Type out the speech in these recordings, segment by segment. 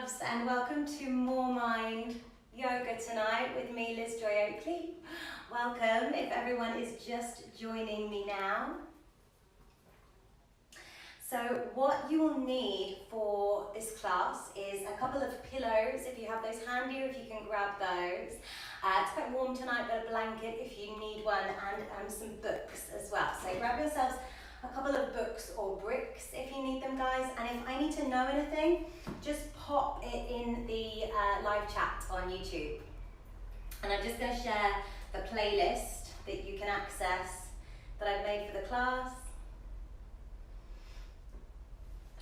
loves, and welcome to MoreMind Yoga tonight with me, Joy Oakley. Welcome if everyone is just joining me now. So what you will need for this class is a couple of pillows, if you have those handy, or if you can grab those. It's quite warm tonight, but a blanket if you need one, and some books as well. So grab yourselves a couple of books or bricks if you need them, guys. And if I need to know anything, just pop it in the live chat on YouTube. And I'm just going to share the playlist that you can access that I've made for the class.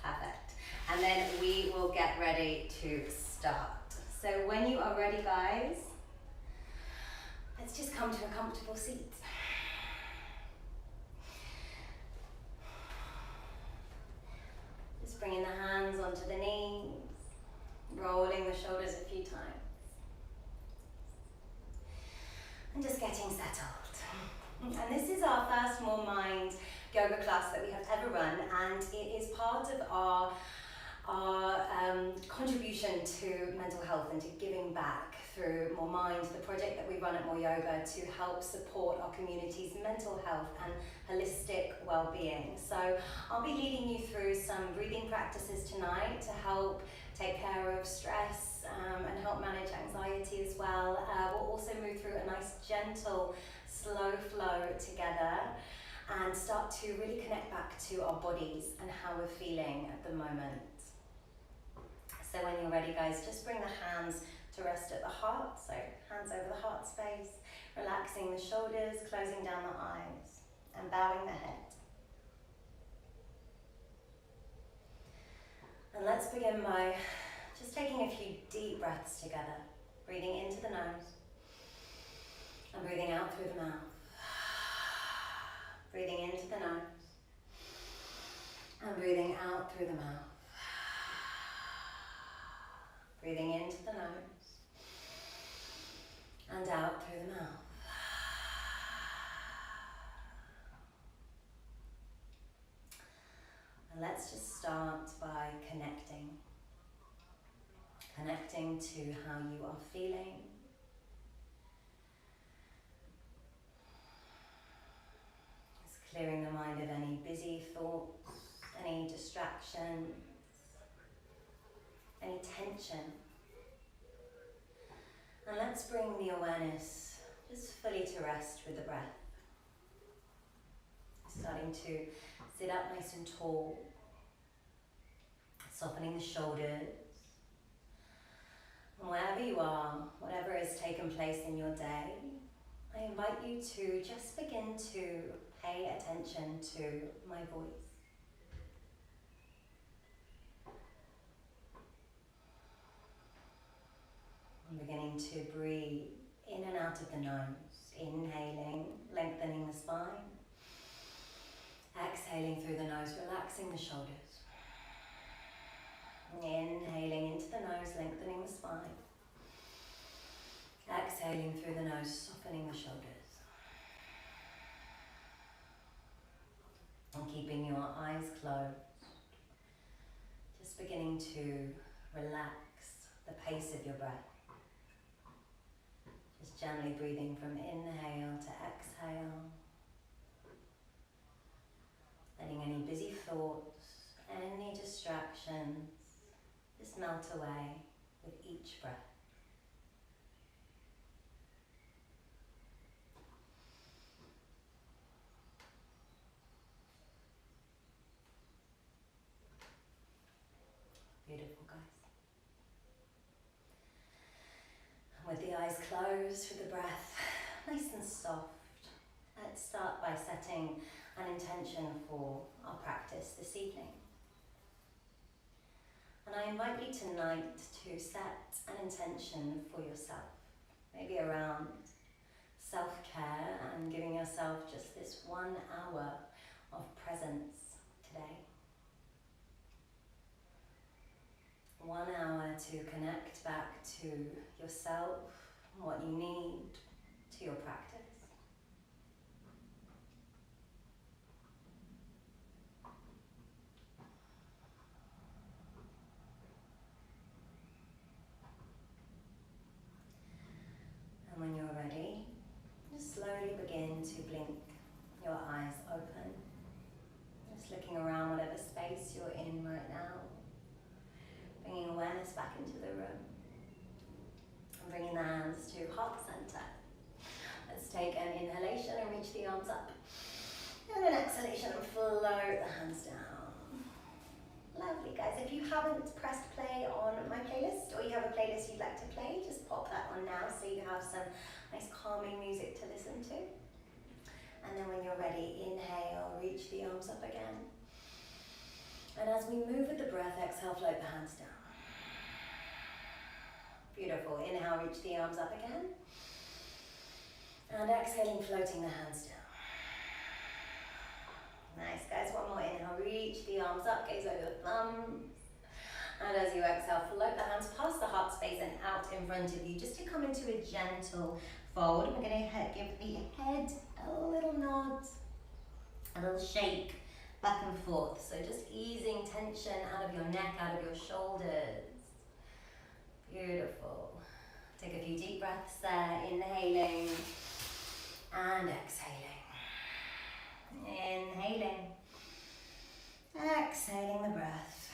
Perfect. And then we will get ready to start. So when you are ready, guys, let's just come to a comfortable seat. Just bringing the hands onto the knees, rolling the shoulders a few times. And just getting settled. And this is our first MoreMind yoga class that we have ever run, and it is part of our contribution to mental health and to giving back through MoreMind, the project that we run at More Yoga to help support our community's mental health and holistic well-being. So I'll be leading you through some breathing practices tonight to help take care of stress and help manage anxiety as well. We'll also move through a nice gentle slow flow together and start to really connect back to our bodies and how we're feeling at the moment. So when you're ready, guys, just bring the hands to rest at the heart. So hands over the heart space, relaxing the shoulders, closing down the eyes and bowing the head. And let's begin by just taking a few deep breaths together, breathing into the nose and breathing out through the mouth. Breathing into the nose and breathing out through the mouth. Breathing into the nose and out through the mouth. And let's just start by connecting. Connecting to how you are feeling. Clearing the mind of any busy thoughts, any distractions, any tension. And let's bring the awareness just fully to rest with the breath. Starting to sit up nice and tall, softening the shoulders. And wherever you are, whatever has taken place in your day, I invite you to just begin to pay attention to my voice. I'm beginning to breathe in and out of the nose, inhaling, lengthening the spine, exhaling through the nose, relaxing the shoulders, inhaling into the nose, lengthening the spine, exhaling through the nose, softening the shoulders. And keeping your eyes closed, just beginning to relax the pace of your breath. Just gently breathing from inhale to exhale. Letting any busy thoughts, any distractions, just melt away with each breath. Beautiful, guys. With the eyes closed, with the breath nice and soft, let's start by setting an intention for our practice this evening. And I invite you tonight to set an intention for yourself, maybe around self-care and giving yourself just this 1 hour of presence today. 1 hour to connect back to yourself, what you need, to your practice. hands to heart center. Let's take an inhalation and reach the arms up. And an exhalation and float the hands down. Lovely, guys. If you haven't pressed play on my playlist, or you have a playlist you'd like to play, just pop that on now so you have some nice calming music to listen to. And then when you're ready, inhale, reach the arms up again. And as we move with the breath, exhale, float the hands down. Beautiful. Inhale, reach the arms up again. And exhaling, floating the hands down. Nice, guys. One more. Inhale, reach the arms up, gaze over the thumbs. And as you exhale, float the hands past the heart space and out in front of you, just to come into a gentle fold. We're going to give the head a little nod, a little shake back and forth. So just easing tension out of your neck, out of your shoulders. Beautiful. Take a few deep breaths there, inhaling and exhaling. Inhaling, exhaling the breath.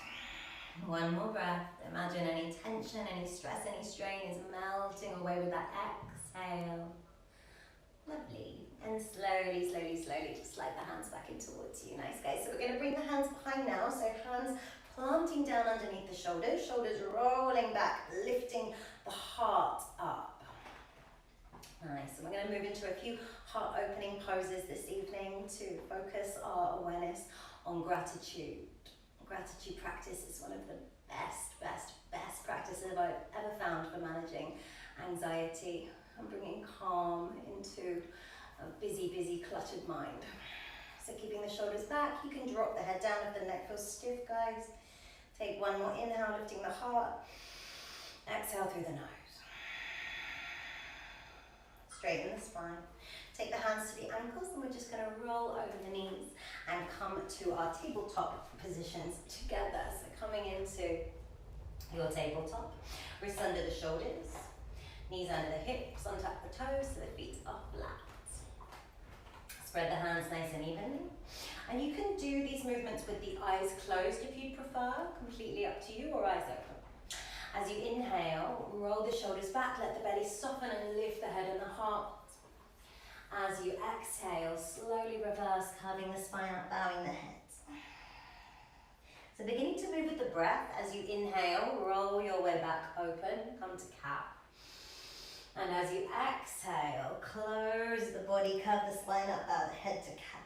One more breath. Imagine any tension, any stress, any strain is melting away with that exhale. Lovely. And slowly, slowly, slowly, just slide the hands back in towards you. Nice, guys. So we're going to bring the hands behind now. So hands planting down underneath the shoulders. Shoulders rolling back, lifting the heart up. Nice. So we're going to move into a few heart opening poses this evening to focus our awareness on gratitude. Gratitude practice is one of the best practices I've ever found for managing anxiety and bringing calm into a busy, cluttered mind. So keeping the shoulders back, you can drop the head down if the neck feels stiff, guys. Take one more inhale, lifting the heart. Exhale through the nose. Straighten the spine. Take the hands to the ankles and we're just going to roll over the knees and come to our tabletop positions together. So coming into your tabletop, wrists under the shoulders, knees under the hips, untap the toes so the feet are flat. Spread the hands nice and evenly. And you can do these movements with the eyes closed if you prefer, completely up to you, or eyes open. As you inhale, roll the shoulders back, let the belly soften and lift the head and the heart. As you exhale, slowly reverse, curving the spine up, bowing the head. So beginning to move with the breath, as you inhale, roll your way back open, come to cat. And as you exhale, close the body, curve the spine up, bow the head to cat.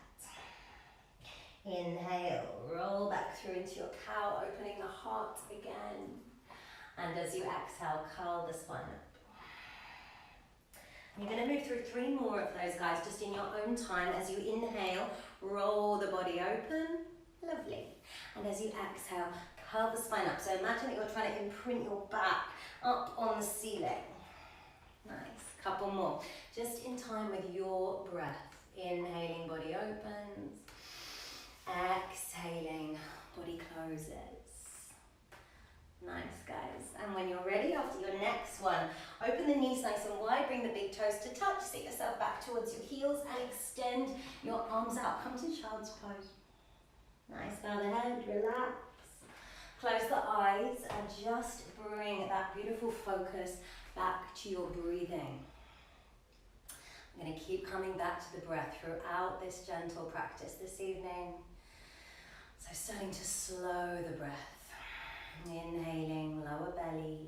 Inhale, roll back through into your cow, opening the heart again. And as you exhale, curl the spine up. You're going to move through 3 more of those, guys, just in your own time. As you inhale, roll the body open. Lovely. And as you exhale, curl the spine up. So imagine that you're trying to imprint your back up on the ceiling. Nice. Couple more. Just in time with your breath. Inhaling, body opens. Exhaling, body closes. Nice, guys. And when you're ready, after your next one, open the knees nice and wide, bring the big toes to touch, sit yourself back towards your heels and extend your arms out. Come to child's pose. Nice, bow the head, relax. Close the eyes and just bring that beautiful focus back to your breathing. I'm going to keep coming back to the breath throughout this gentle practice this evening. So starting to slow the breath. Inhaling, lower belly.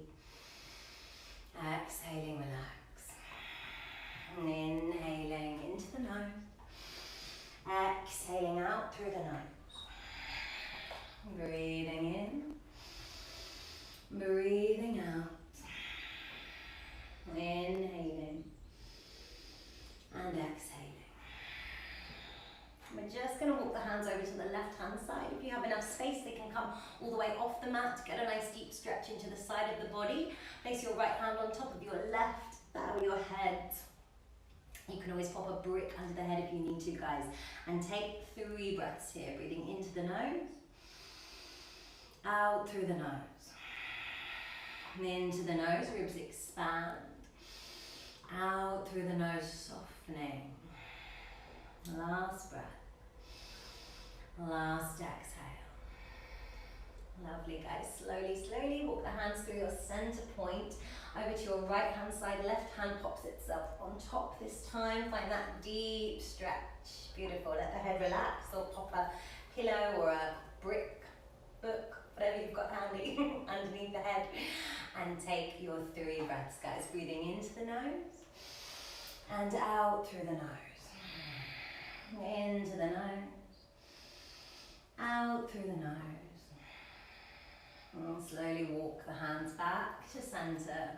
Exhaling, relax. Inhaling into the nose. Exhaling out through the nose. Breathing in. Breathing out. Inhaling. And exhaling. We're just going to walk the hands over to the left-hand side. If you have enough space, they can come all the way off the mat. Get a nice deep stretch into the side of the body. Place your right hand on top of your left. Bow your head. You can always pop a brick under the head if you need to, guys. And take 3 breaths here. Breathing into the nose. Out through the nose. And into the nose, ribs expand. Out through the nose, softening. Last breath. Last exhale. Lovely, guys. Slowly, slowly walk the hands through your center point over to your right hand side. Left hand pops itself on top this time. Find that deep stretch. Beautiful. Let the head relax, or pop a pillow or a brick book, whatever you've got handy underneath the head, and take your 3 breaths, guys. Breathing into the nose and out through the nose. Into the nose, out through the nose. And slowly walk the hands back to center.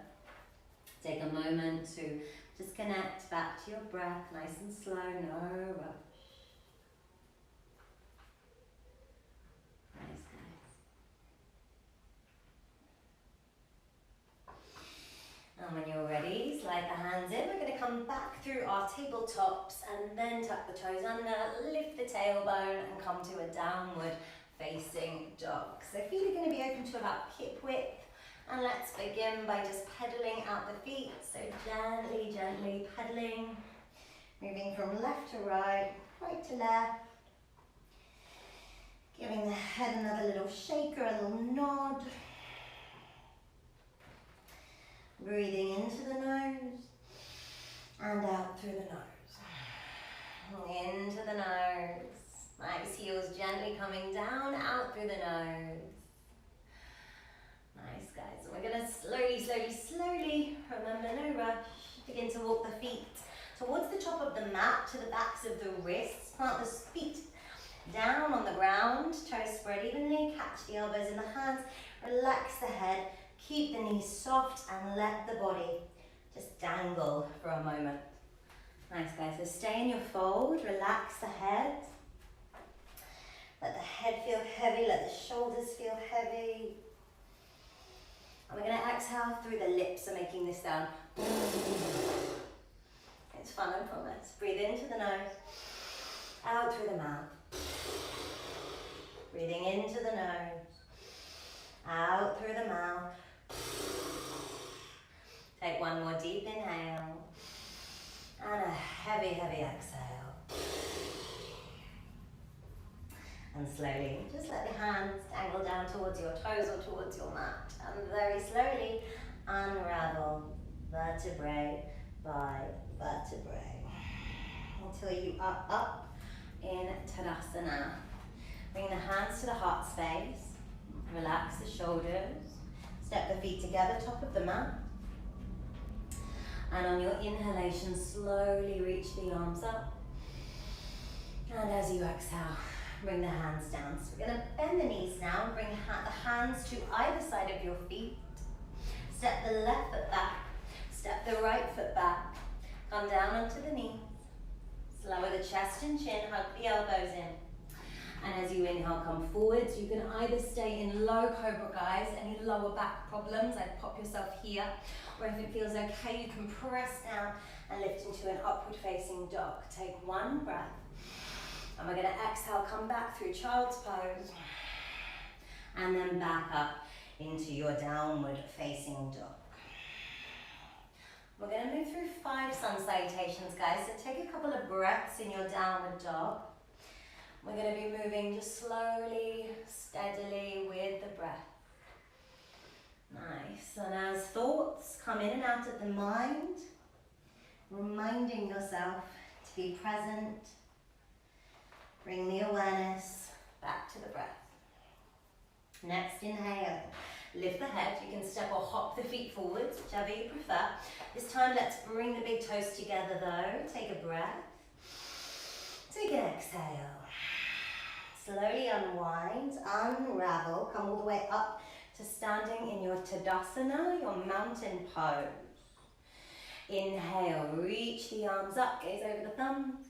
Take a moment to just connect back to your breath, nice and slow, no rush. Nice, guys. And when you're ready, slide the hands in. We're going to come back through our tabletops and then tuck the toes under, lift the tailbone and come to a downward facing dog. So feet are going to be open to about hip width. And let's begin by just pedaling out the feet. So gently, gently pedaling, moving from left to right, right to left. Giving the head another little shake or a little nod. Breathing into the nose and out through the nose. Into the nose. Nice, heels gently coming down, out through the nose. Nice, guys. And we're going to slowly, slowly, slowly, remember, no rush, begin to walk the feet towards the top of the mat, to the backs of the wrists. Plant the feet down on the ground, toes spread evenly, catch the elbows in the hands, relax the head, keep the knees soft, and let the body just dangle for a moment. Nice, guys. So stay in your fold, relax the head. Let the head feel heavy, let the shoulders feel heavy. And we're going to exhale through the lips, so making this sound. It's fun, I promise. Breathe into the nose, out through the mouth. Breathing into the nose, out through the mouth. Take one more deep inhale, and a heavy, heavy exhale. And slowly, just let the hands dangle down towards your toes or towards your mat. And very slowly unravel vertebrae by vertebrae until you are up in Tadasana. Bring the hands to the heart space. Relax the shoulders. Step the feet together, top of the mat. And on your inhalation, slowly reach the arms up. And as you exhale, bring the hands down. So we're going to bend the knees now. Bring the hands to either side of your feet. Step the left foot back. Step the right foot back. Come down onto the knees. Lower the chest and chin. Hug the elbows in. And as you inhale, come forwards. You can either stay in low cobra, guys. Any lower back problems, I'd pop yourself here. Or if it feels okay, you can press down and lift into an upward facing dog. Take one breath. And we're going to exhale, come back through child's pose. And then back up into your downward facing dog. We're going to move through 5 sun salutations, guys. So take a couple of breaths in your downward dog. We're going to be moving just slowly, steadily with the breath. Nice. And as thoughts come in and out of the mind, reminding yourself to be present. Bring the awareness back to the breath. Next, inhale. Lift the head. You can step or hop the feet forwards, whichever you prefer. This time, let's bring the big toes together though. Take a breath. Take an exhale. Slowly unwind, unravel. Come all the way up to standing in your Tadasana, your mountain pose. Inhale, reach the arms up, gaze over the thumbs.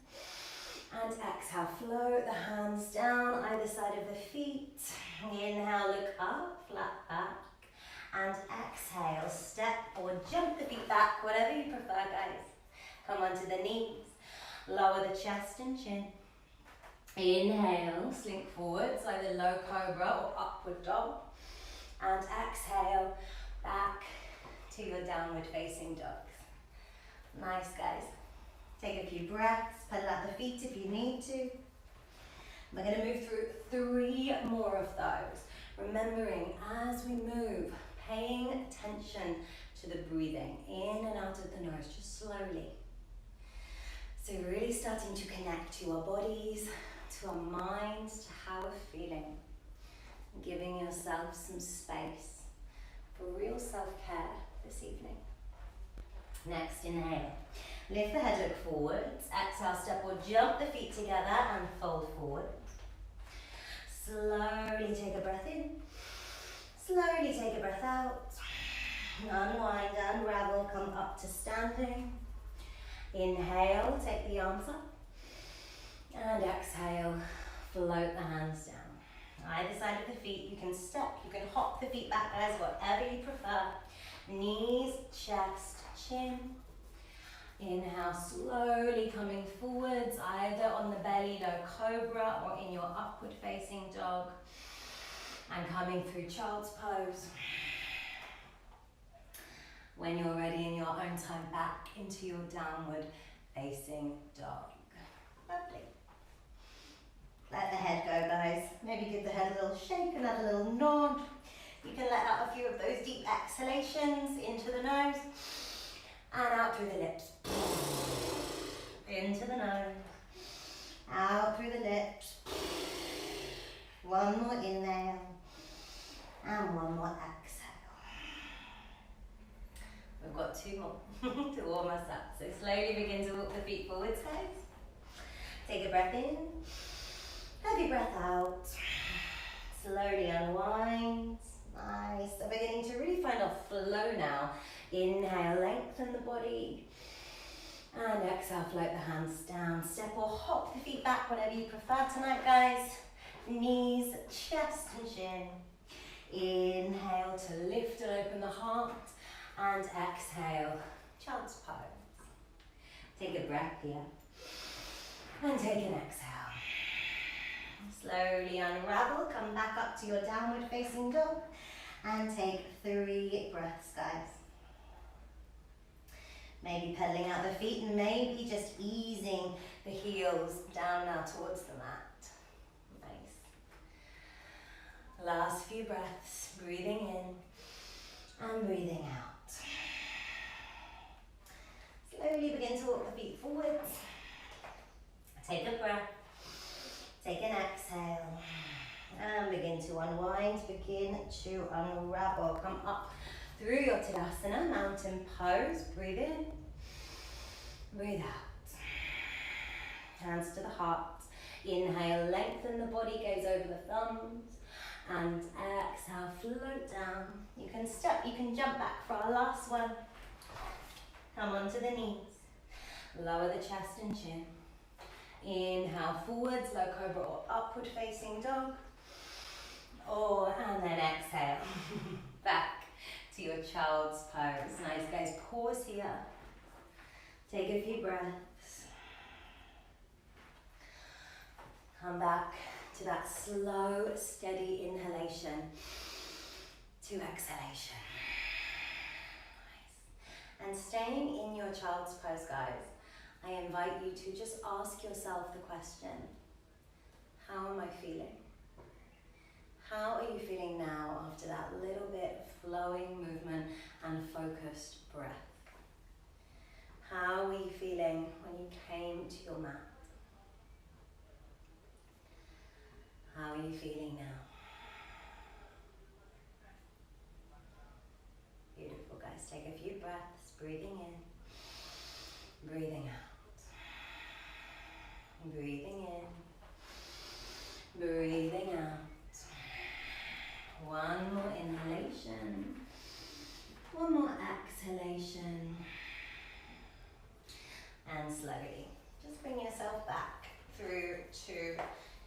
And exhale, float the hands down either side of the feet. Inhale, look up, flat back. And exhale, step or jump the feet back, whatever you prefer, guys. Come onto the knees, lower the chest and chin. Inhale, slink forwards, either low cobra or upward dog. And exhale, back to your downward facing dogs. Nice, guys. Take a few breaths, pedal out the feet if you need to. We're going to move through 3 more of those. Remembering as we move, paying attention to the breathing in and out of the nose, just slowly. So really starting to connect to our bodies, to our minds, to how we're feeling. Giving yourself some space for real self-care this evening. Next, inhale. Lift the head, look forwards. Exhale, step or jump the feet together and fold forward. Slowly take a breath in. Slowly take a breath out. Unwind, unravel, come up to standing. Inhale, take the arms up. And exhale, float the hands down. Either side of the feet, you can step, you can hop the feet back, guys, whatever you prefer. Knees, chest, chin. Inhale, slowly coming forwards, either on the belly, low cobra, or in your upward facing dog. And coming through child's pose. When you're ready in your own time, back into your downward facing dog. Lovely. Let the head go, guys. Maybe give the head a little shake, another little nod. You can let out a few of those deep exhalations into the nose and out through the lips. Into the nose, out through the lips. One more inhale and one more exhale. We've got two more to warm us up. So slowly begin to walk the feet forwards, guys. Take a breath in. Heavy breath out. Slowly unwind. Nice. So beginning to really find our flow now. Inhale, lengthen the body. And exhale, float the hands down. Step or hop the feet back, whatever you prefer tonight, guys. Knees, chest and chin. Inhale to lift and open the heart. And exhale, child's pose. Take a breath here. And take an exhale. Slowly unravel, come back up to your downward facing dog and take 3 breaths, guys. Maybe pedaling out the feet and maybe just easing the heels down now towards the mat. Nice. Last few breaths, breathing in and breathing out. Slowly begin to walk the feet forwards. Take a breath. Take an exhale and begin to unwind, begin to unravel. Come up through your Tadasana, mountain pose. Breathe in, breathe out. Hands to the heart. Inhale, lengthen the body, gaze over the thumbs. And exhale, float down. You can step, you can jump back for our last one. Come onto the knees. Lower the chest and chin. Inhale forwards, low cobra or upward facing dog. And then exhale. Back to your child's pose. Nice, guys. Pause here. Take a few breaths. Come back to that slow, steady inhalation to exhalation. Nice. And staying in your child's pose, guys, I invite you to just ask yourself the question, how am I feeling? How are you feeling now after that little bit of flowing movement and focused breath? How were you feeling when you came to your mat? How are you feeling now? Beautiful, guys. Take a few breaths, breathing in, breathing out. Breathing in, breathing out. One more inhalation, one more exhalation. And slowly, just bring yourself back through to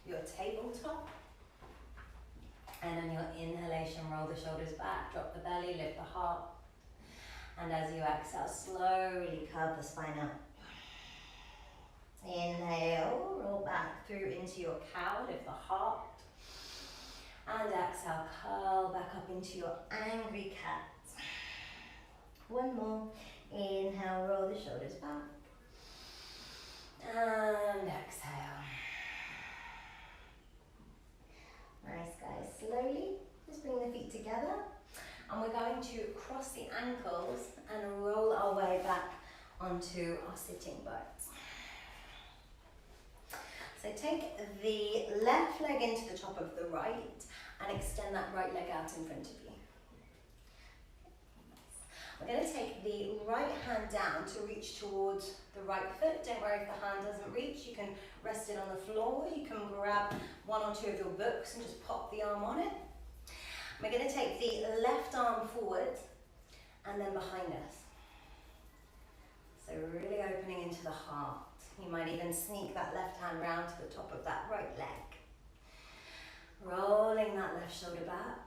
your tabletop. And on your inhalation, roll the shoulders back, drop the belly, lift the heart. And as you exhale, slowly curve the spine out. Inhale, roll back through into your cow, lift the heart. And exhale, curl back up into your angry cat. One more. Inhale, roll the shoulders back. And exhale. Nice, guys. Slowly going to cross the ankles and roll our way back onto our sitting bones. So take the left leg into the top of the right and extend that right leg out in front of you. We're going to take the right hand down to reach towards the right foot. Don't worry if the hand doesn't reach. You can rest it on the floor. You can grab one or two of your books and just pop the arm on it. We're going to take the left arm forward and then behind us. So really opening into the heart. You might even sneak that left hand round to the top of that right leg. Rolling that left shoulder back.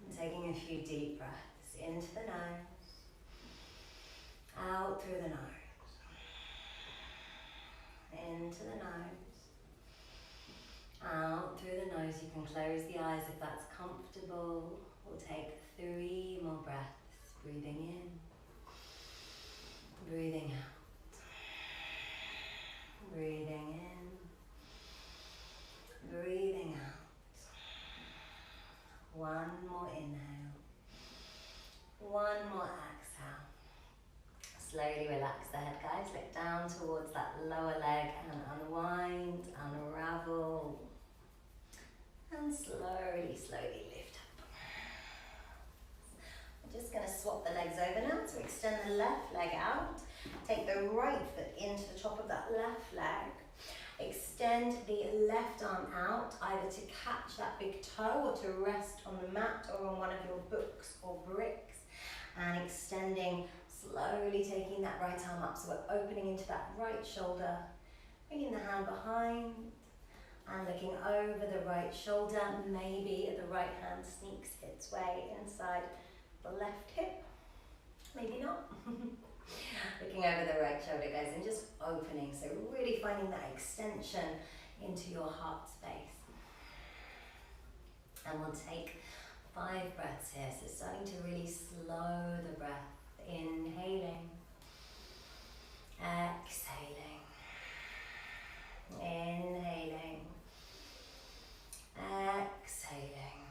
And taking a few deep breaths into the nose, out through the nose, into the nose, out through the nose. You can close the eyes if that's comfortable. We'll take 3 more breaths, breathing in, breathing out, breathing in, breathing out. One more inhale, one more exhale. Slowly relax the head, guys. Look down towards that lower leg and unwind, unravel, and slowly, slowly lift up. I'm just going to swap the legs over now. So extend the left leg out, take the right foot into the top of that left leg. Extend the left arm out, either to catch that big toe or to rest on the mat or on one of your books or bricks. And extending, slowly taking that right arm up. So we're opening into that right shoulder, bringing the hand behind and looking over the right shoulder. Maybe the right hand sneaks its way inside the left hip. Maybe not. Looking over the right shoulder, guys, and just opening. So really finding that extension into your heart space. And we'll take 5 breaths here. So starting to really slow the breath. Inhaling. Exhaling. Inhaling. Exhaling.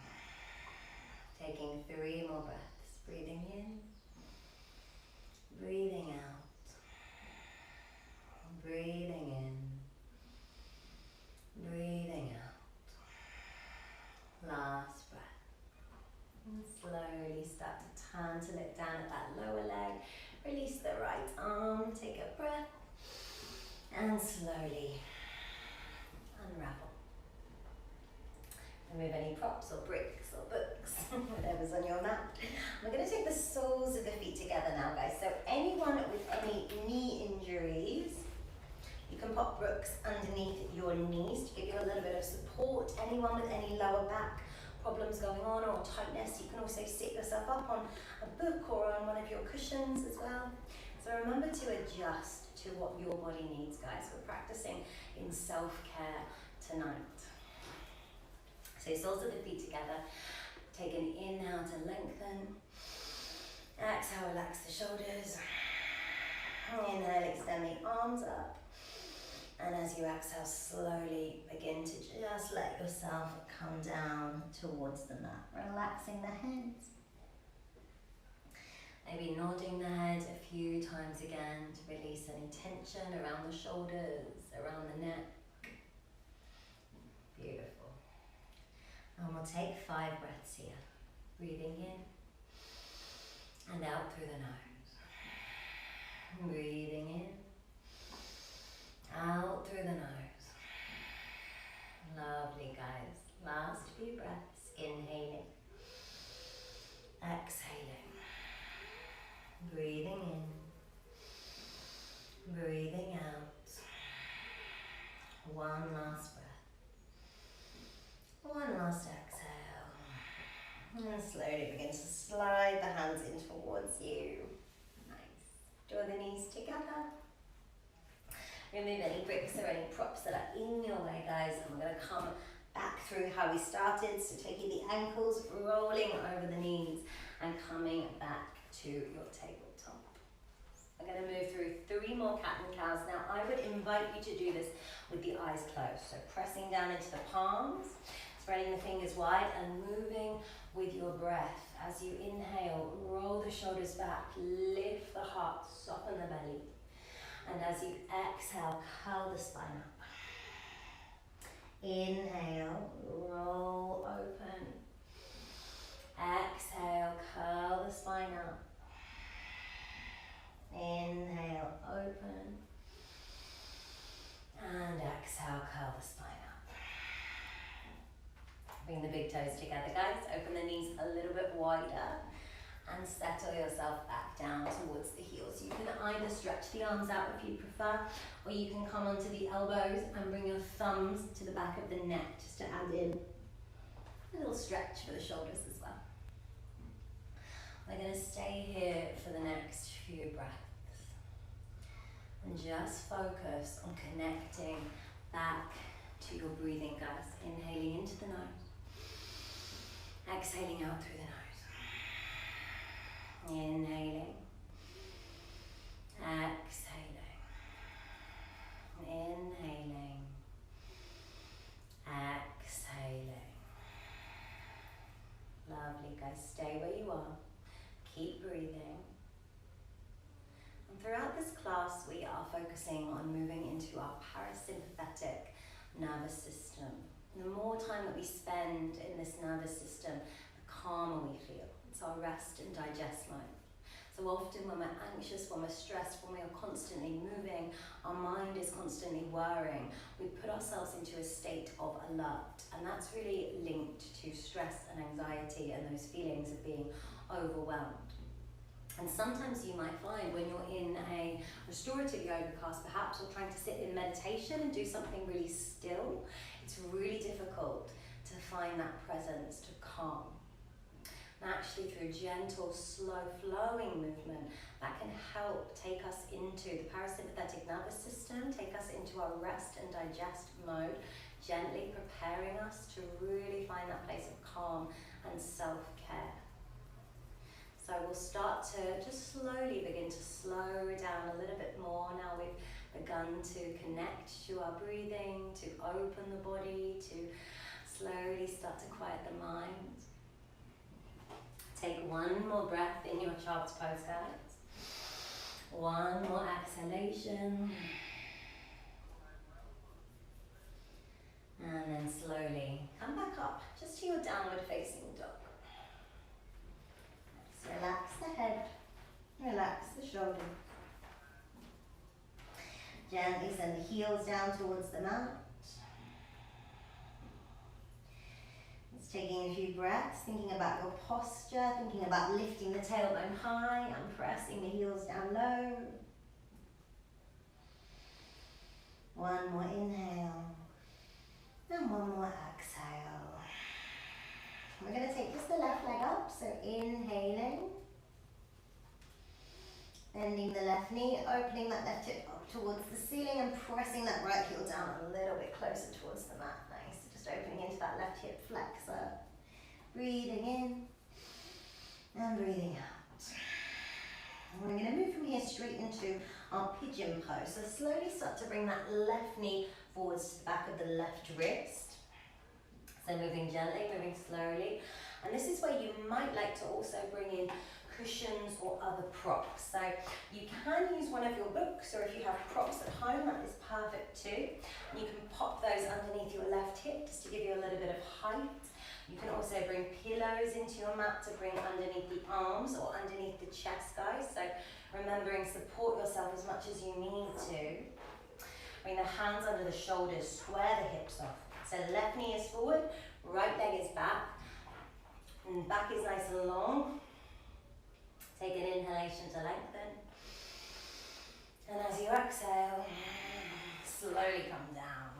Taking 3 more breaths. Breathing in. Breathing out, breathing in, breathing out. Last breath. And slowly start to turn to look down at that lower leg. Release the right arm, take a breath, and slowly unravel. Remove any props or bricks or books, whatever's on your mat. We're going to take the soles of the feet together now, guys. So anyone with any knee injuries, you can pop brooks underneath your knees to give you a little bit of support. Anyone with any lower back problems going on or tightness, you can also sit yourself up on a book or on one of your cushions as well. So remember to adjust to what your body needs, guys. We're practicing in self-care tonight. So soles of the feet together. Take an inhale to lengthen. Exhale, relax the shoulders. Inhale, extend the arms up. And as you exhale, slowly begin to just let yourself come down towards the mat. Relaxing the head. Maybe nodding the head a few times again to release any tension around the shoulders, around the neck. Beautiful. And we'll take 5 breaths here. Breathing in and out through the nose. Breathing in, out through the nose. Lovely, guys. Last few breaths. Inhaling, exhaling. Breathing in, breathing out. One last breath. One last exhale. And slowly begin to slide the hands in towards you. Nice. Draw the knees together. Remove any bricks or any props that are in your way, guys. And we're going to come back through how we started. So taking the ankles, rolling over the knees, and coming back to your tabletop. I'm going to move through 3 more cat and cows. Now, I would invite you to do this with the eyes closed. So pressing down into the palms. It's spreading the fingers wide and moving with your breath. As you inhale, roll the shoulders back, lift the heart, soften the belly. And as you exhale, curl the spine up. Inhale, roll open. Exhale, curl the spine up. Inhale, open. And exhale, curl the spine up. Bring the big toes together, guys. Open the knees a little bit wider. And settle yourself back down towards the heels. You can either stretch the arms out if you prefer, or you can come onto the elbows and bring your thumbs to the back of the neck just to add in a little stretch for the shoulders as well. We're going to stay here for the next few breaths and just focus on connecting back to your breathing, guys. Inhaling into the nose, exhaling out through the nose. Inhaling, exhaling, inhaling, exhaling. Lovely, guys. Stay where you are. Keep breathing. And throughout this class, we are focusing on moving into our parasympathetic nervous system. And the more time that we spend in this nervous system, the calmer we feel. It's our rest and digest mode. So often when we're anxious, when we're stressed, when we are constantly moving, our mind is constantly worrying, we put ourselves into a state of alert. And that's really linked to stress and anxiety and those feelings of being overwhelmed. And sometimes you might find when you're in a restorative yoga class perhaps, or trying to sit in meditation and do something really still, it's really difficult to find that presence, to calm. And actually through gentle, slow flowing movement, that can help take us into the parasympathetic nervous system, take us into our rest and digest mode, gently preparing us to really find that place of calm and self-care. So we'll start to just slowly begin to slow down a little bit more. Now we've begun to connect to our breathing, to open the body, to slowly start to quiet the mind. Take one more breath in your child's pose, guys. One more exhalation. And then slowly come back up just to your downward facing dog. Let's relax the head, relax the shoulder. Gently send the heels down towards the mat. Taking a few breaths, thinking about your posture, thinking about lifting the tailbone high and pressing the heels down low. One more inhale and one more exhale. We're going to take just the left leg up, so inhaling, bending the left knee, opening that left hip up towards the ceiling and pressing that right heel down a little bit closer towards the mat. Nice. Just opening into that left hip flexor. Breathing in and breathing out. And we're going to move from here straight into our pigeon pose. So slowly start to bring that left knee forwards to the back of the left wrist. So moving gently, moving slowly. And this is where you might like to also bring in cushions or other props. So you can use one of your books, or if you have props at home, that is perfect too. And you can pop those underneath your left hip just to give you a little bit of height. You can also bring pillows into your mat to bring underneath the arms or underneath the chest, guys. So remembering, support yourself as much as you need to. Bring the hands under the shoulders, square the hips off. So left knee is forward, right leg is back, and back is nice and long. Take an inhalation to lengthen. And as you exhale, slowly come down.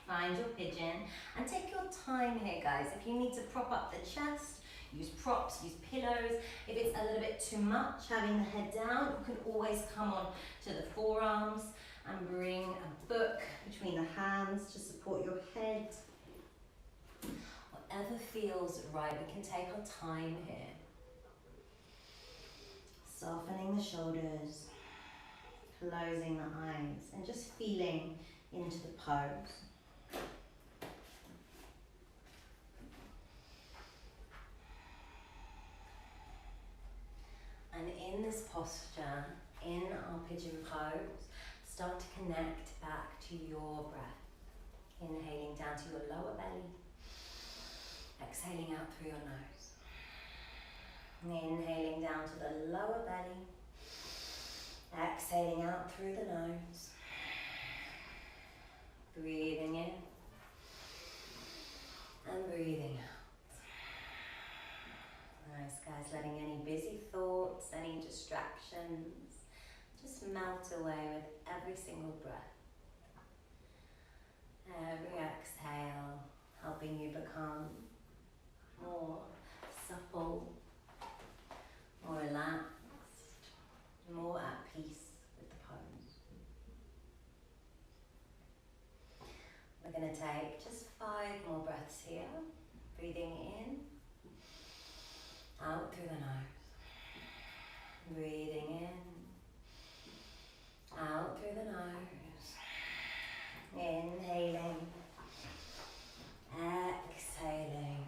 Find your pigeon and take your time here, guys. If you need to prop up the chest, use props, use pillows. If it's a little bit too much, having the head down, you can always come on to the forearms and bring a book between the hands to support your head. Whatever feels right, we can take our time here. Softening the shoulders, closing the eyes, and just feeling into the pose. in this posture, in our pigeon pose, start to connect back to your breath. Inhaling down to your lower belly, exhaling out through your nose. Inhaling down to the lower belly, exhaling out through the nose. Breathing in and breathing out. Nice, guys, letting any busy thoughts, any distractions just melt away with every single breath. Every exhale helping you become more supple, more relaxed, more at peace with the pose. We're going to take just 5 more breaths here. Breathing in, out through the nose. Breathing in, out through the nose. Inhaling, exhaling.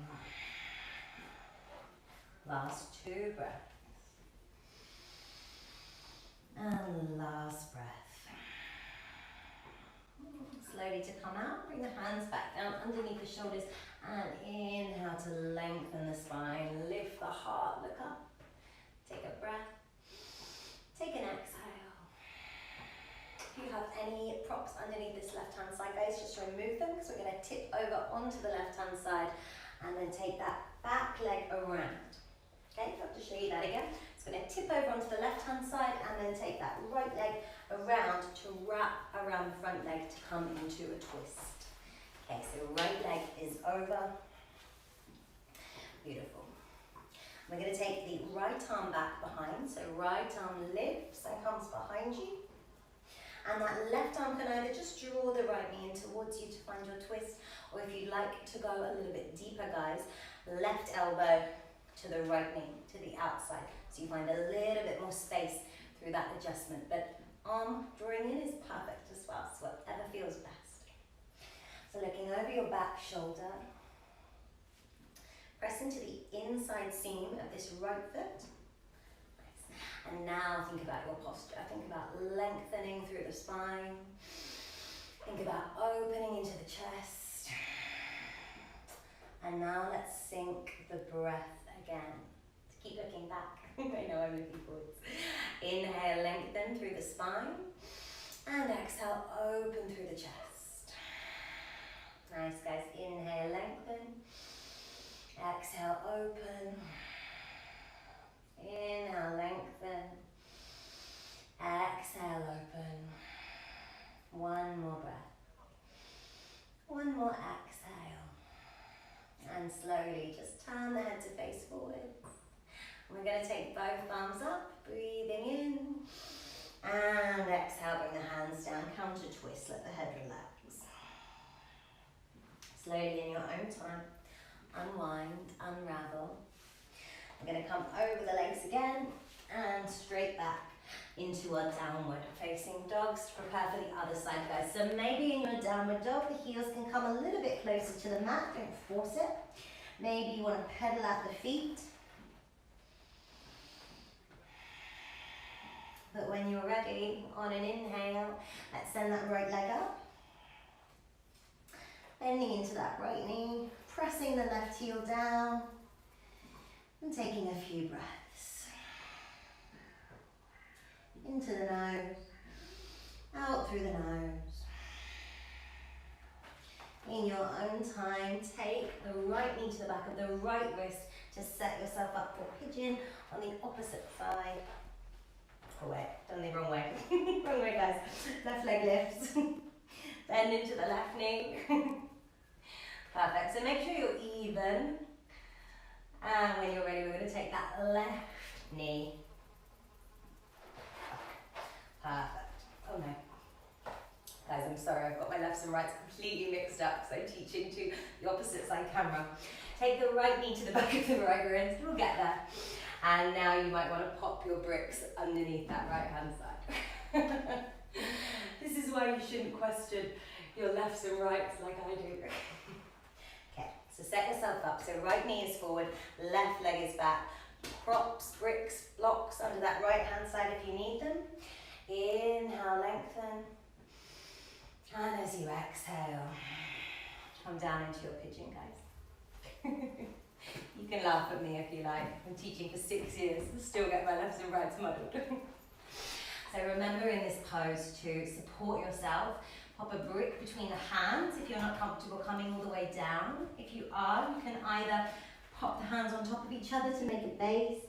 Last 2 breaths. And last breath. Slowly to come out, bring the hands back down underneath the shoulders and inhale to lengthen the spine, lift the heart, look up. Take a breath, take an exhale. If you have any props underneath this left hand side, guys, just remove them because we're going to tip over onto the left hand side and then take that back leg around. Okay, I'll have to show you that again. It's going to tip over onto the left hand side and then take that right leg around to wrap around the front leg to come into a twist. Okay, so right leg is over. Beautiful. We're going to take the right arm back behind. So right arm lifts and comes behind you. And that left arm can either just draw the right knee in towards you to find your twist, or if you'd like to go a little bit deeper, guys, left elbow to the right knee, to the outside. So you find a little bit more space through that adjustment. But arm drawing in is perfect as well, so whatever feels best. So looking over your back shoulder, press into the inside seam of this right foot. Nice. And now think about your posture. Think about lengthening through the spine. Think about opening into the chest. And now let's sink the breath again. Keep looking back. I know I'm looking forwards. Inhale, lengthen through the spine. And exhale, open through the chest. Nice, guys. Inhale, lengthen. Exhale, open. Inhale, lengthen. Exhale, open. One more breath. One more exhale. And slowly just turn the head to face forwards. We're going to take both thumbs up, breathing in. And exhale, bring the hands down, come to twist, let the head relax. Slowly in your own time, unwind, unravel. We're going to come over the legs again and straight back into our downward facing dogs to prepare for the other side, guys. So maybe in your downward dog, the heels can come a little bit closer to the mat, don't force it. Maybe you want to pedal out the feet. But when you're ready, on an inhale, let's send that right leg up. Bending into that right knee, pressing the left heel down, and taking a few breaths. Into the nose, out through the nose. In your own time, take the right knee to the back of the right wrist to set yourself up for pigeon on the opposite side. Oh wait, done the wrong way. Wrong way, guys. Left leg lifts. Bend into the left knee. Perfect. So make sure you're even. And when you're ready, we're going to take that left knee. Perfect. Oh no. Guys, I'm sorry, I've got my lefts and rights completely mixed up because I teach into the opposite side camera. Take the right knee to the back of the right wrist. We'll get there. And now you might want to pop your bricks underneath that right hand side. This is why you shouldn't question your lefts and rights like I do. Okay, so set yourself up. So right knee is forward, left leg is back. props, bricks, blocks under that right hand side if you need them. Inhale, lengthen. And as you exhale, come down into your pigeon, guys. You can laugh at me if you like. I'm teaching for 6 years, still get my lefts and rights muddled. So remember in this pose to support yourself. Pop a brick between the hands if you're not comfortable coming all the way down. If you are, you can either pop the hands on top of each other to make a base.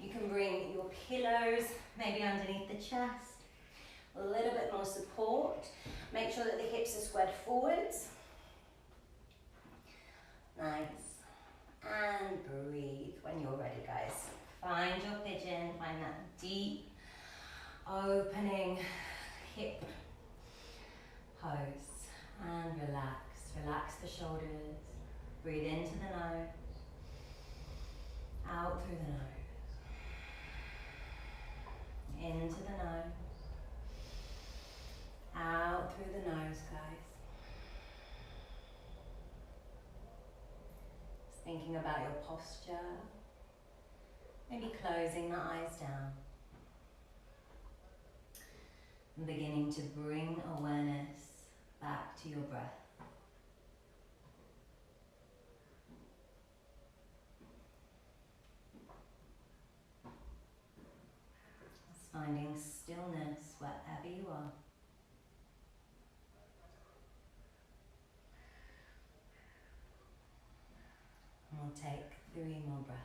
You can bring your pillows maybe underneath the chest. A little bit more support. Make sure that the hips are squared forwards. Nice. And breathe when you're ready, guys. Find your pigeon, find that deep opening hip pose. And relax. Relax the shoulders. Breathe into the nose. Out through the nose. Into the nose. Out through the nose, guys. Just thinking about your posture. Maybe closing the eyes down. And beginning to bring awareness back to your breath. Just finding stillness wherever you are. And we'll take 3 more breaths.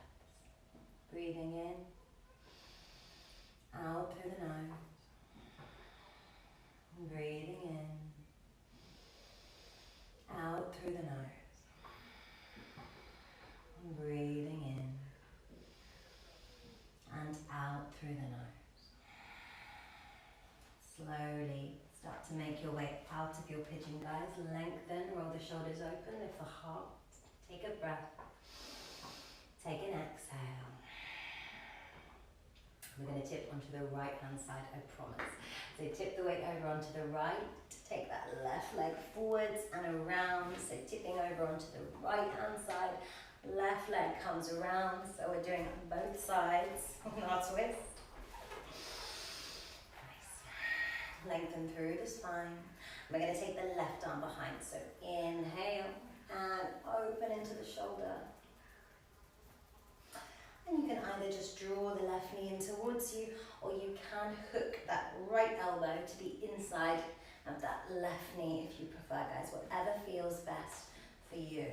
Breathing in, out through the nose. Breathing in, out through the nose. Breathing in, and out through the nose. Slowly start to make your way out of your pigeon, guys. Lengthen, roll the shoulders open, lift the heart. Take a breath. Take an exhale. We're going to tip onto the right hand side, I promise. So tip the weight over onto the right, take that left leg forwards and around. So tipping over onto the right hand side, left leg comes around. So we're doing it on both sides on our twist. Nice. Lengthen through the spine. We're going to take the left arm behind. So inhale and open into the shoulder. And you can either just draw the left knee in towards you, or you can hook that right elbow to the inside of that left knee if you prefer, guys. Whatever feels best for you.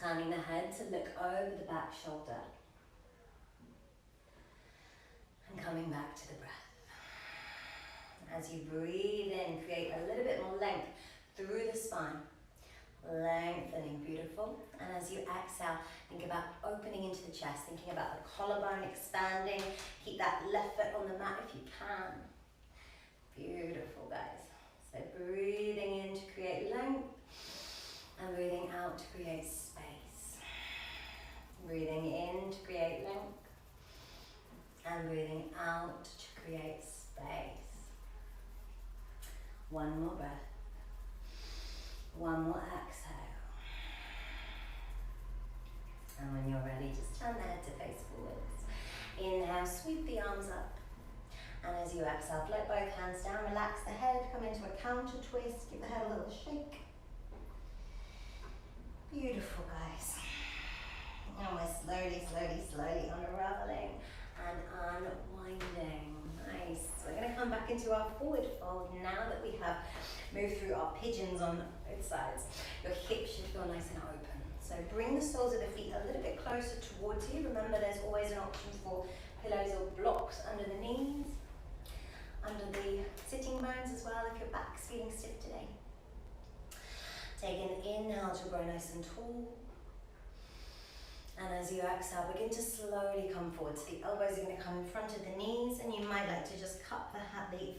Turning the head to look over the back shoulder. And coming back to the breath. As you breathe in, create a little bit more length through the spine. Lengthening, beautiful. And as you exhale, think about opening into the chest, thinking about the collarbone expanding. Keep that left foot on the mat if you can. Beautiful, guys. So breathing in to create length and breathing out to create space. Breathing in to create length and breathing out to create space. One more breath. One more exhale. And when you're ready, just turn the head to face forwards. Inhale, sweep the arms up. And as you exhale, float both hands down, relax the head, come into a counter twist, give the head a little shake. Beautiful, guys. And we're slowly unraveling and unwinding. Nice. We're going to come back into our forward fold now that we have moved through our pigeons on both sides. Your hips should feel nice and open. So bring the soles of the feet a little bit closer towards you. Remember, there's always an option for pillows or blocks under the knees, under the sitting bones as well if your back's feeling stiff today. Take an inhale to grow nice and tall. And as you exhale, begin to slowly come forward. So the elbows are going to come in front of the knees, and you might like to just cup the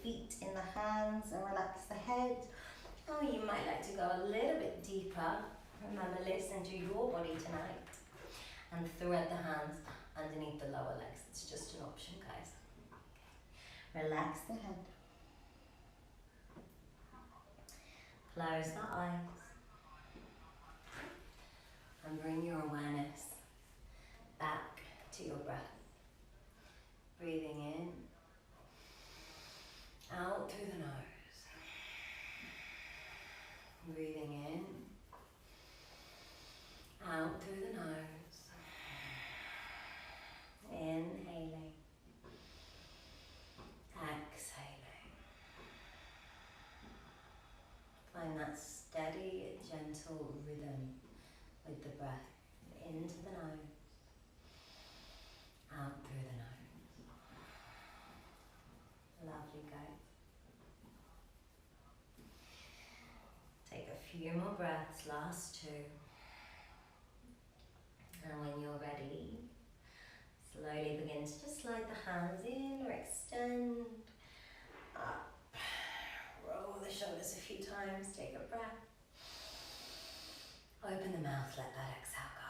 feet in the hands and relax the head. Or you might like to go a little bit deeper. Remember, listen to your body tonight. And thread the hands underneath the lower legs. It's just an option, guys. Relax the head. Close the eyes. And bring your awareness back to your breath. Breathing in, out through the nose. Breathing in, out through the nose. Inhaling, exhaling. Find that steady, gentle rhythm with the breath. Into the nose, out through the nose. Lovely, guys. Take a few more breaths, last two. And when you're ready, slowly begin to just slide the hands in or extend up. Roll the shoulders a few times, take a breath. Open the mouth, let that exhale go.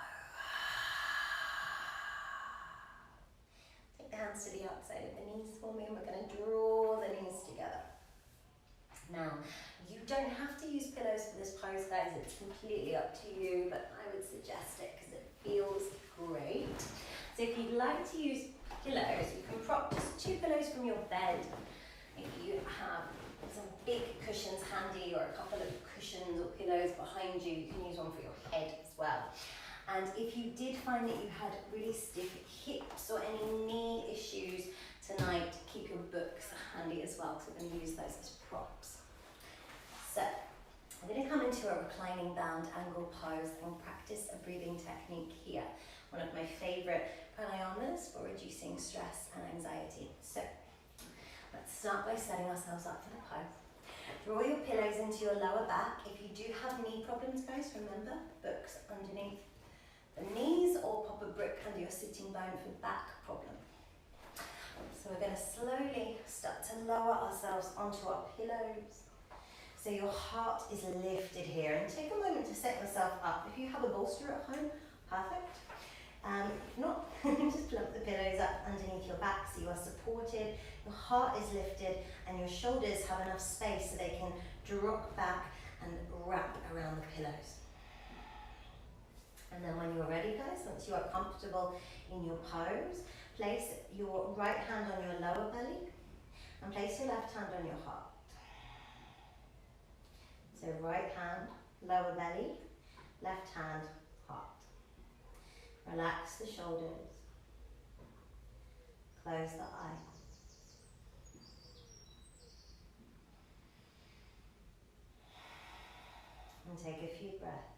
Take the hands to the outside of the knees for me, and we're going to draw the knees together. Now, you don't have to use pillows for this pose, guys. It's completely up to you, but I would suggest it because it feels great. So if you'd like to use pillows, you can prop just 2 pillows from your bed. If you have some big cushions handy or a couple of cushions or pillows behind you, you can use one for your head as well. And if you did find that you had really stiff hips or any knee issues tonight, keep your books handy as well, because we're going to use those as props. So I'm going to come into a reclining bound angle pose and practice a breathing technique here. One of my favourite pranayamas for reducing stress and anxiety. So let's start by setting ourselves up for the pose. Draw your pillows into your lower back. If you do have knee problems, guys, remember, books underneath the knees, or pop a brick under your sitting bone for back problem. So we're going to slowly start to lower ourselves onto our pillows. So your heart is lifted here, and take a moment to set yourself up. If you have a bolster at home, perfect. If not, just plump the pillows up underneath your back so you are supported, your heart is lifted, and your shoulders have enough space so they can drop back and wrap around the pillows. And then when you're ready, guys, once you are comfortable in your pose, place your right hand on your lower belly and place your left hand on your heart. So right hand, lower belly, left hand, heart. Relax the shoulders, close the eyes. And take a few breaths.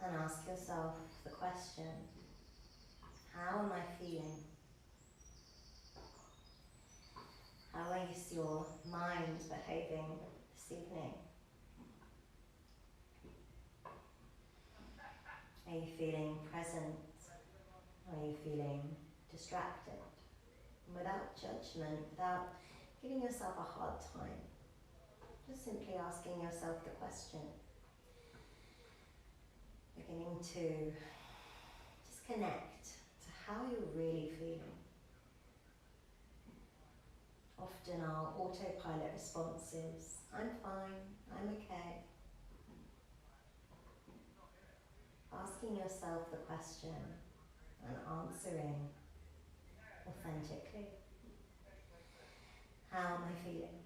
And ask yourself the question, how am I feeling? How is your mind behaving this evening? Are you feeling present? Are you feeling distracted? And without judgment, without giving yourself a hard time, just simply asking yourself the question. Beginning to just connect to how you're really feeling. Often our autopilot response is, I'm fine, I'm okay. Asking yourself the question and answering authentically. How am I feeling?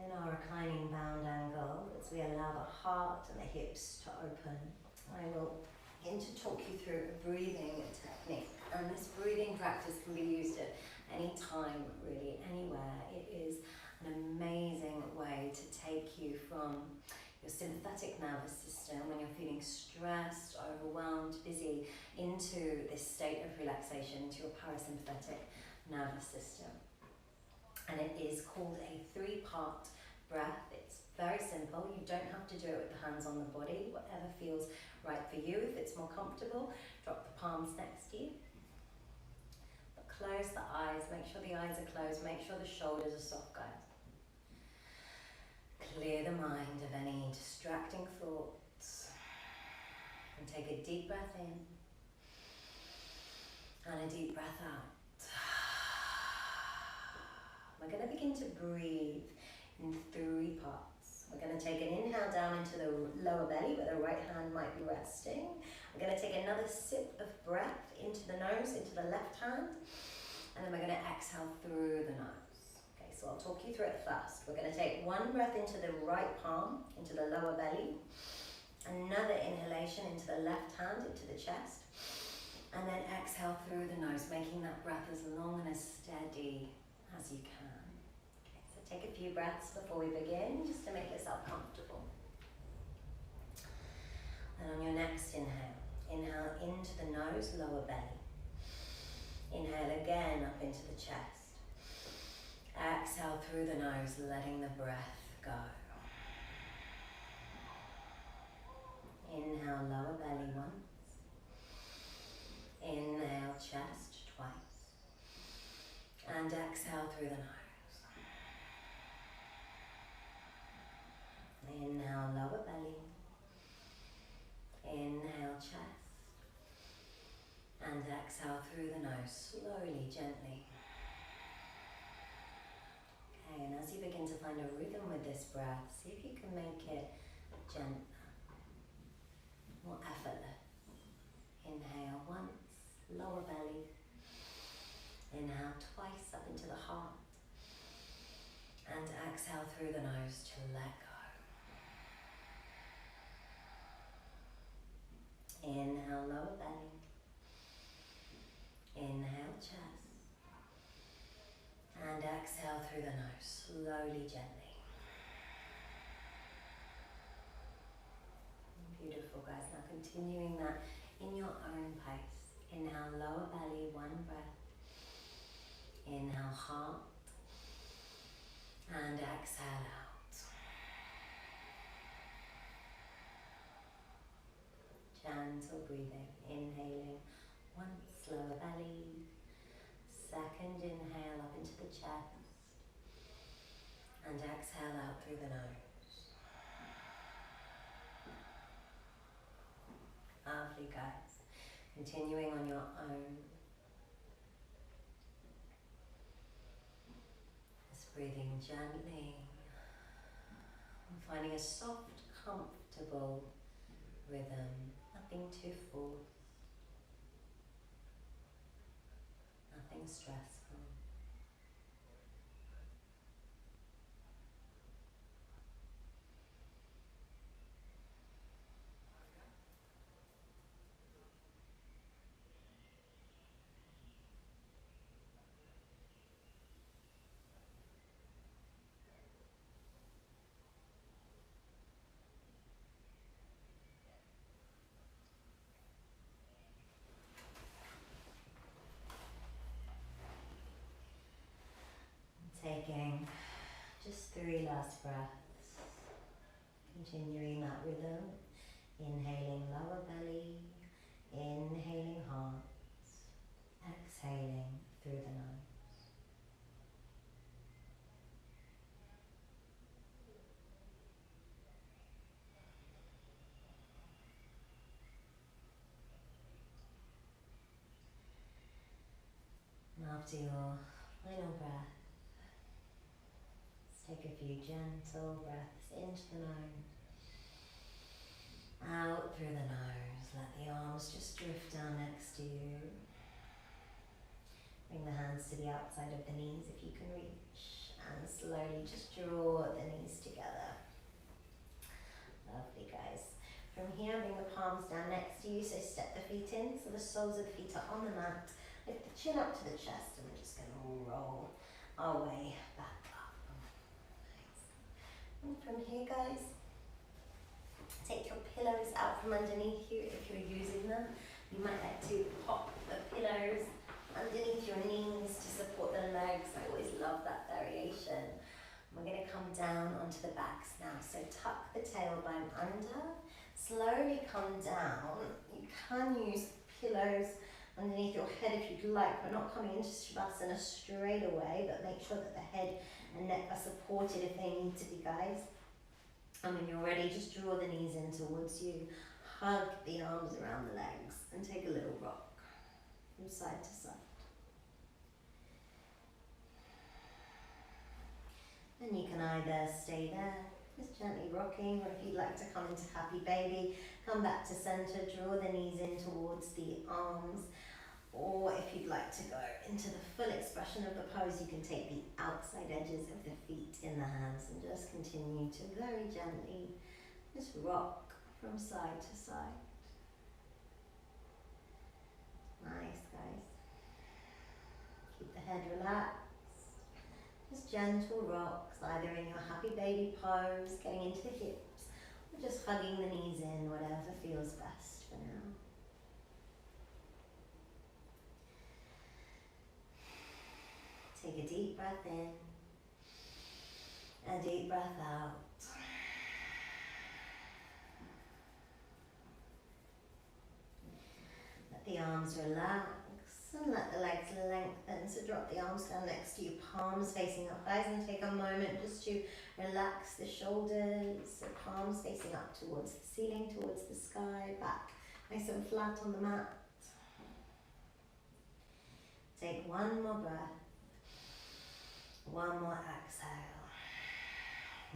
In our reclining bound angle, as we allow the heart and the hips to open, I will begin to talk you through a breathing technique. And this breathing practice can be used at any time, really, anywhere. It is an amazing way to take you from your sympathetic nervous system, when you're feeling stressed, overwhelmed, busy, into this state of relaxation, into your parasympathetic nervous system. And it is called a 3-part breath. It's very simple. You don't have to do it with the hands on the body, whatever feels right for you. If it's more comfortable, drop the palms next to you. But close the eyes, make sure the eyes are closed, make sure the shoulders are soft, guys. Clear the mind of any distracting thoughts. And take a deep breath in and a deep breath out. We're going to begin to breathe in 3 parts. We're going to take an inhale down into the lower belly where the right hand might be resting. We're going to take another sip of breath into the nose, into the left hand, and then we're going to exhale through the nose. Okay, so I'll talk you through it first. We're going to take 1 breath into the right palm, into the lower belly, another inhalation into the left hand, into the chest, and then exhale through the nose, making that breath as long and as steady as you can. Take a few breaths before we begin, just to make yourself comfortable. And on your next inhale, inhale into the nose, lower belly. Inhale again up into the chest. Exhale through the nose, letting the breath go. Inhale, lower belly once. Inhale, chest twice. And exhale through the nose. Inhale, lower belly. Inhale, chest. And exhale through the nose, slowly, gently. Okay, and as you begin to find a rhythm with this breath, see if you can make it gentler, more effortless. Inhale once, lower belly. Inhale twice up into the heart. And exhale through the nose to let go. Inhale, lower belly. Inhale, chest. And exhale through the nose, slowly, gently. Beautiful, guys. Now continuing that in your own pace. Inhale, lower belly, 1 breath. Inhale, heart. And exhale out. Gentle breathing, inhaling once, lower belly. Second inhale up into the chest. And exhale out through the nose. Lovely, guys. Continuing on your own. Just breathing gently. And finding a soft, comfortable rhythm. Nothing too full, nothing stressful. Taking just 3 last breaths, continuing that rhythm, inhaling lower belly, inhaling heart, exhaling through the nose. And after your final breath, take a few gentle breaths into the nose, out through the nose. Let the arms just drift down next to you. Bring the hands to the outside of the knees if you can reach, and slowly just draw the knees together. Lovely, guys. From here, bring the palms down next to you, so step the feet in, so the soles of the feet are on the mat. Lift the chin up to the chest, and we're just going to roll our way back up. And from here, guys, take your pillows out from underneath you if you're using them. You might like to pop the pillows underneath your knees to support the legs. I always love that variation. We're going to come down onto the backs now. So tuck the tailbone under, slowly come down. You can use pillows underneath your head if you'd like. We're not coming into Shavasana straight away, but make sure that the head and neck are supported if they need to be, guys. And when you're ready, just draw the knees in towards you. Hug the arms around the legs and take a little rock from side to side. either stay there, just gently rocking, or if you'd like to come into happy baby, come back to center, draw the knees in towards the arms, or if you'd like to go into the full expression of the pose, you can take the outside edges of the feet in the hands and just continue to very gently just rock from side to side. Nice, guys. Keep the head relaxed. Just gentle rocks, either in your happy baby pose, getting into the hips, or just hugging the knees in, whatever feels best for now. Take a deep breath in, a deep breath out. Let the arms relax and let the legs lengthen. So drop the arms down next to you, palms facing up, guys, and take a moment just to relax the shoulders. So palms facing up towards the ceiling, towards the sky, back nice and flat on the mat. Take one more breath. One more exhale.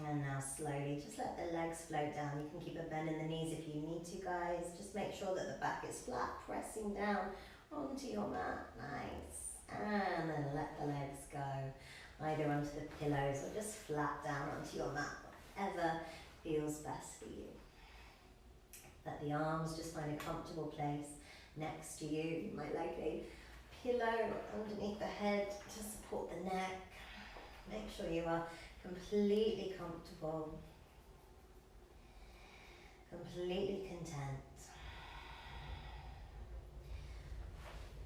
And now slowly, just let the legs float down. You can keep a bend in the knees if you need to, guys. Just make sure that the back is flat, pressing down onto your mat. Nice. And then let the legs go, either onto the pillows or just flat down onto your mat, whatever feels best for you. Let the arms just find a comfortable place next to you. You might like a pillow underneath the head to support the neck. Make sure you are completely comfortable, completely content.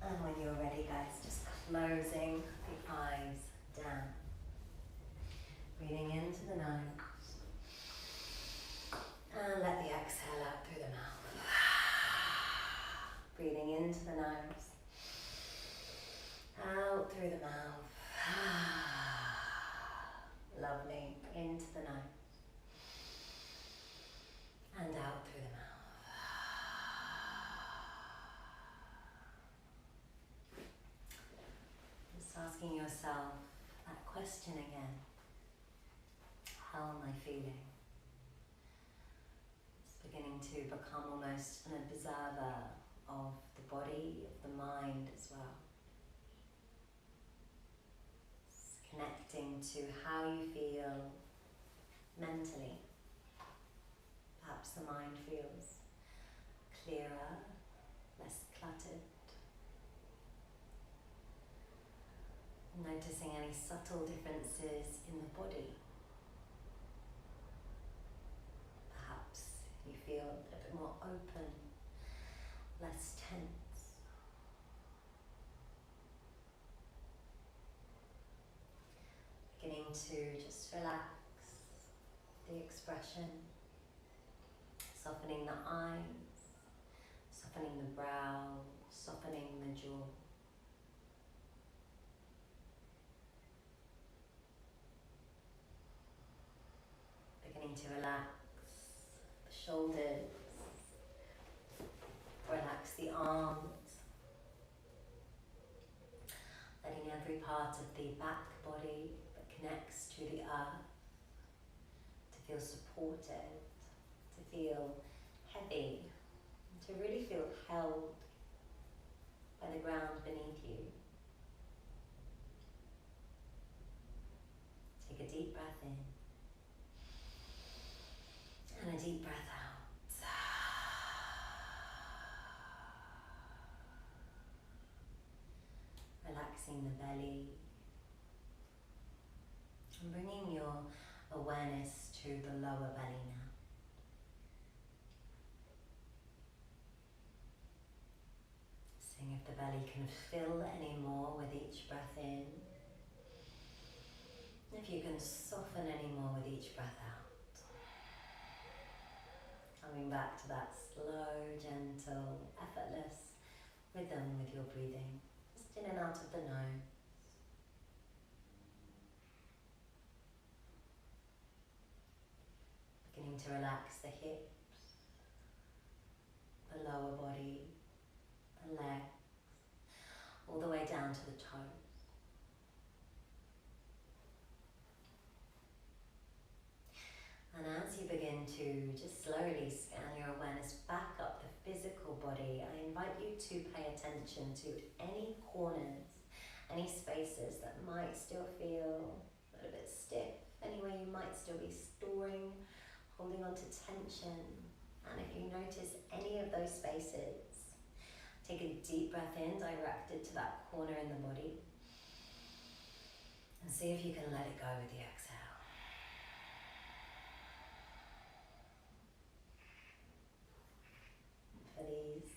And when you're ready, guys, just closing the eyes down. Breathing into the nose. And let the exhale out through the mouth. Breathing into the nose. Out through the mouth. Lovely. Into the nose. And out through the mouth. Just asking yourself that question again. How am I feeling? Just beginning to become almost an observer of the body, of the mind as well. Connecting to how you feel mentally. Perhaps the mind feels clearer, less cluttered. Noticing any subtle differences in the body. Perhaps you feel a bit more open, less tense. Beginning to just relax the expression, softening the eyes, softening the brow, softening the jaw. Beginning to relax the shoulders, relax the arms, letting every part of the back body connects to the earth, to feel supported, to feel heavy, to really feel held by the ground beneath you. Take a deep breath in and a deep breath out. Relaxing the belly. And bringing your awareness to the lower belly now. Seeing if the belly can fill any more with each breath in. If you can soften any more with each breath out. Coming back to that slow, gentle, effortless rhythm with your breathing. Just in and out of the nose. Beginning to relax the hips, the lower body, the legs, all the way down to the toes. to just slowly scan your awareness back up the physical body, I invite you to pay attention to any corners, any spaces that might still feel a little bit stiff, anywhere you might still be storing, holding on to tension. And if you notice any of those spaces, take a deep breath in, directed to that corner in the body, and see if you can let it go with the exhale. For these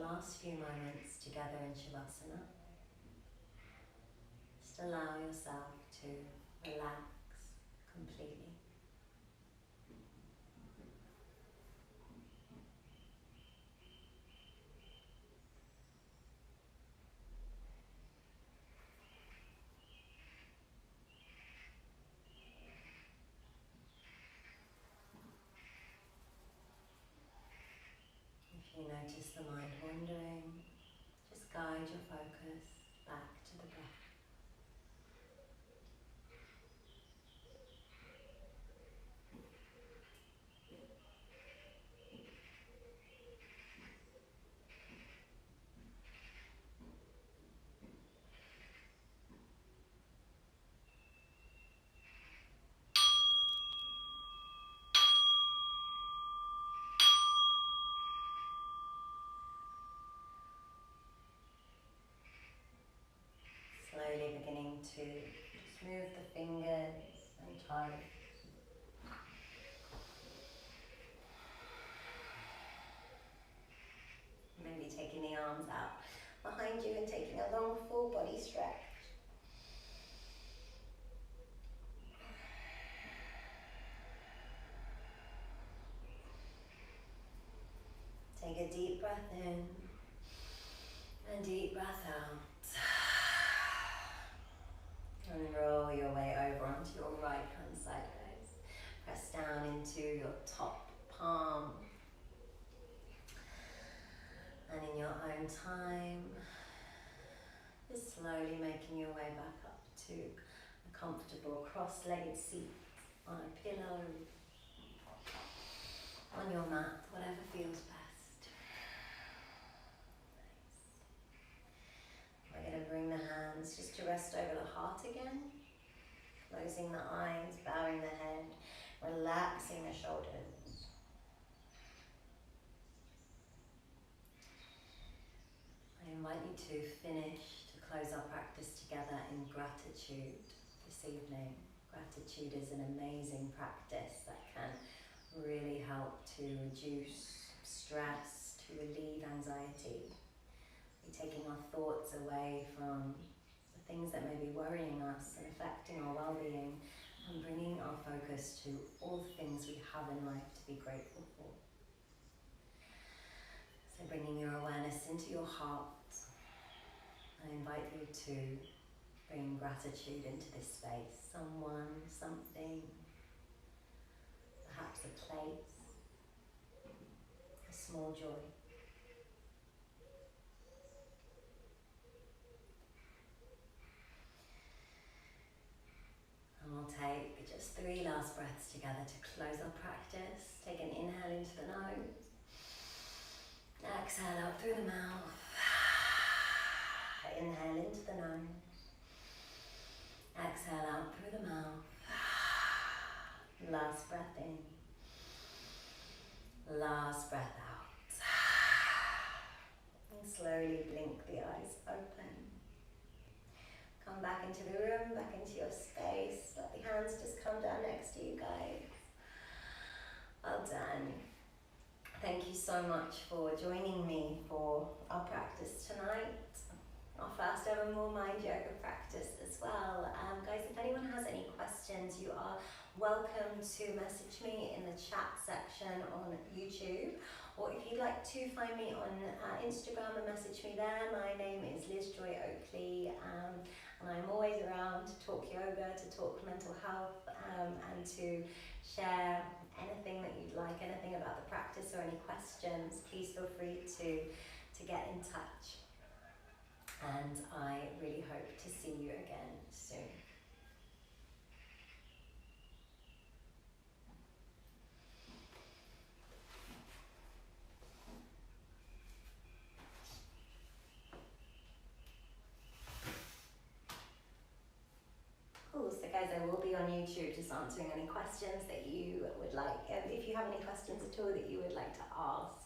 last few moments together in Shavasana, just allow yourself to relax completely. If you notice the mind wandering, just guide your focus back to the breath. Slowly beginning to just move the fingers and toes. Maybe taking the arms out behind you and taking a long full body stretch. Take a deep breath in and deep breath out. And roll your way over onto your right hand sideways. Press down into your top palm. And in your own time, just slowly making your way back up to a comfortable cross-legged seat on a pillow, on your mat, whatever feels best. Nice. We're going to bring the hands just to rest over the heart again. Closing the eyes, bowing the head, relaxing the shoulders. I invite you to finish, to close our practice together in gratitude this evening. Gratitude is an amazing practice that can really help to reduce stress, to relieve anxiety. We're taking our thoughts away from the things that may be worrying us and affecting our well-being, and bringing our focus to all the things we have in life to be grateful for. So bringing your awareness into your heart, I invite you to bring gratitude into this space. Someone, something, perhaps a place, a small joy. And we'll take just 3 last breaths together to close our practice. Take an inhale into the nose. Exhale out through the mouth. Inhale into the nose. Exhale out through the mouth. Last breath in. Last breath out. And slowly blink the eyes open. Come back into the room, back into your space. Let the hands just come down next to you guys. Well done. Thank you so much for joining me for our practice tonight. Our first ever MoreMind yoga practice as well. Guys, if anyone has any questions, you are welcome to message me in the chat section on YouTube. Or if you'd like to find me on Instagram and message me there, my name is Joy Oakley, and I'm always around to talk yoga, to talk mental health, and to share anything that you'd like, anything about the practice or any questions. Please feel free to get in touch. And I really hope to see you again soon. guys, I will be on YouTube just answering any questions that you would like. If you have any questions at all that you would like to ask.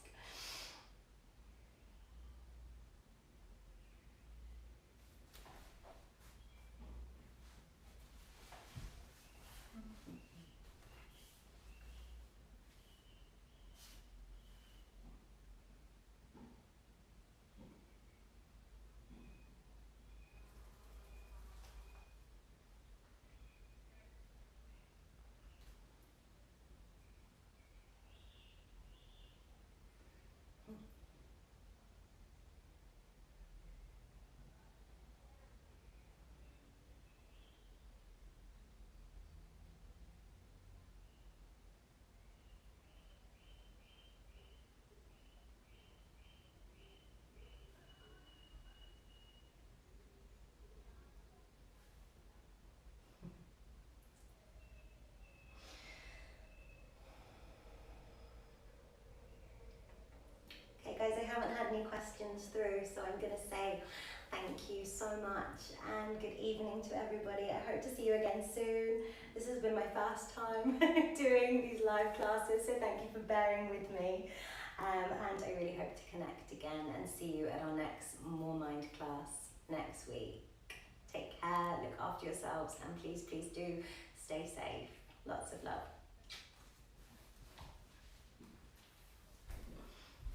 Okay guys, I haven't had any questions through, so I'm going to say thank you so much and good evening to everybody. I hope to see you again soon. This has been my first time doing these live classes, so thank you for bearing with me. And I really hope to connect again and see you at our next MoreMind class next week. Take care, look after yourselves, and please, please do stay safe. Lots of love.